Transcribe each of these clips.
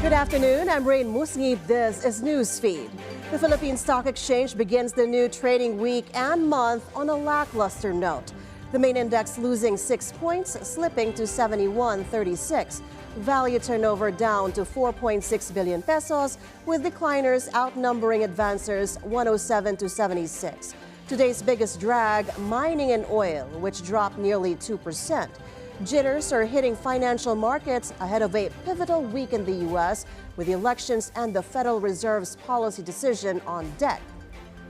Good afternoon, I'm Raine Musñgi. This is Newsfeed. The Philippine Stock Exchange begins the new trading week and month on a lackluster note. The main index losing 6 points, slipping to 71.36. Value turnover down to 4.6 billion pesos, with decliners outnumbering advancers 107 to 76. Today's biggest drag, mining and oil, which dropped nearly 2%. Jitters are hitting financial markets ahead of a pivotal week in the U.S. with the elections and the Federal Reserve's policy decision on debt.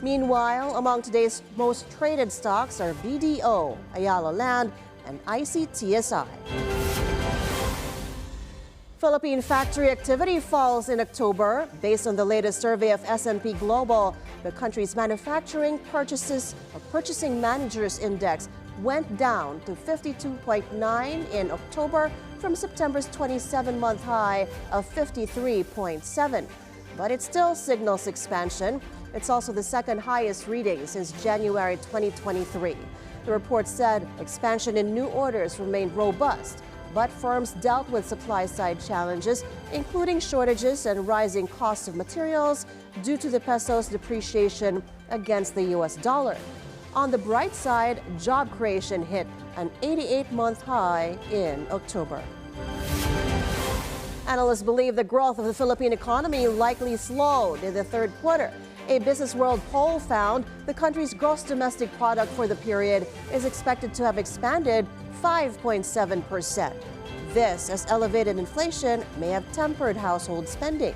Meanwhile, among today's most traded stocks are BDO, Ayala Land, and ICTSI. Philippine factory activity falls in October. Based on the latest survey of S&P Global, the country's manufacturing purchasing managers index went down to 52.9 in October from September's 27-month high of 53.7. But it still signals expansion. It's also the second highest reading since January 2023. The report said expansion in new orders remained robust, but firms dealt with supply-side challenges, including shortages and rising costs of materials due to the peso's depreciation against the U.S. dollar. On the bright side, job creation hit an 88-month high in October. Analysts believe the growth of the Philippine economy likely slowed in the third quarter. A Business World poll found the country's gross domestic product for the period is expected to have expanded 5.7%. This, as elevated inflation may have tempered household spending.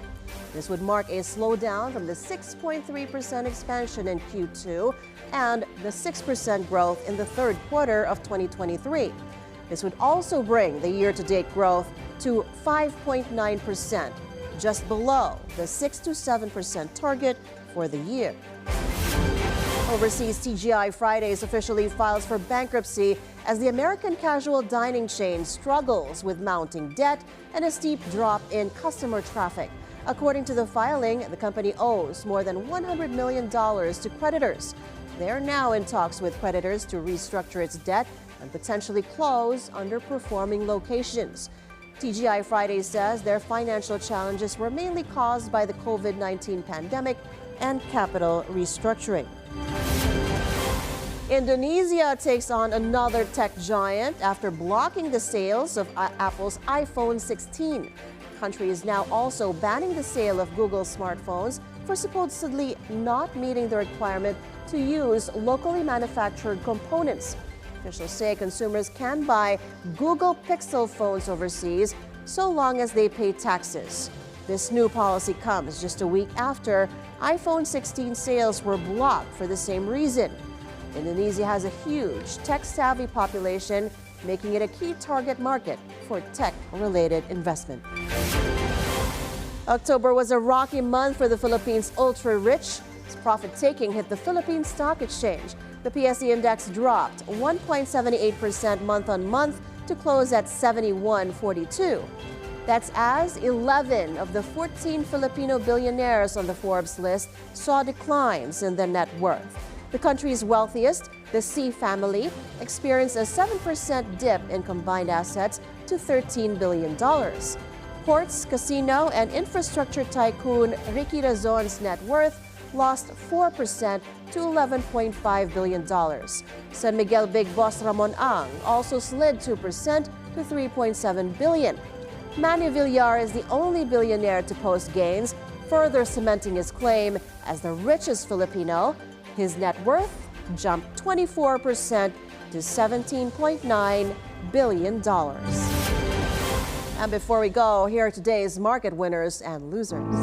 This would mark a slowdown from the 6.3% expansion in Q2 and the 6% growth in the third quarter of 2023. This would also bring the year-to-date growth to 5.9%, just below the 6 to 7% target for the year. Overseas, TGI Fridays officially files for bankruptcy as the American casual dining chain struggles with mounting debt and a steep drop in customer traffic. According to the filing, the company owes more than $100 million to creditors. They are now in talks with creditors to restructure its debt and potentially close underperforming locations. TGI Friday says their financial challenges were mainly caused by the COVID-19 pandemic and capital restructuring. Indonesia takes on another tech giant after blocking the sales of Apple's iPhone 16. The country is now also banning the sale of Google smartphones for supposedly not meeting the requirement to use locally manufactured components. Officials say consumers can buy Google Pixel phones overseas so long as they pay taxes. This new policy comes just a week after iPhone 16 sales were blocked for the same reason. Indonesia has a huge tech-savvy population, making it a key target market for tech-related investment. October was a rocky month for the Philippines' ultra-rich. Its profit-taking hit the Philippine Stock Exchange. The PSEi index dropped 1.78% month-on-month to close at 71.42. That's as 11 of the 14 Filipino billionaires on the Forbes list saw declines in their net worth. The country's wealthiest, the Sy family, experienced a 7% dip in combined assets to $13 billion. Ports, casino, and infrastructure tycoon Ricky Razon's net worth lost 4% to $11.5 billion. San Miguel Big Boss Ramon Ang also slid 2% to $3.7 billion. Manny Villar is the only billionaire to post gains, further cementing his claim as the richest Filipino. His net worth jumped 24% to $17.9 billion. And before we go, here are today's market winners and losers.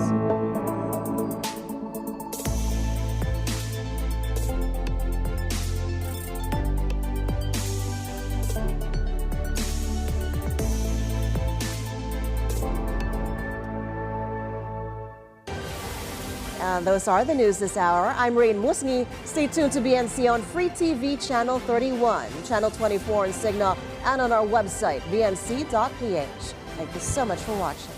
And those are the news this hour. I'm Raine Musñgi. Stay tuned to BNC on Free TV Channel 31, Channel 24 in Cignal, and on our website, bnc.ph. Thank you so much for watching.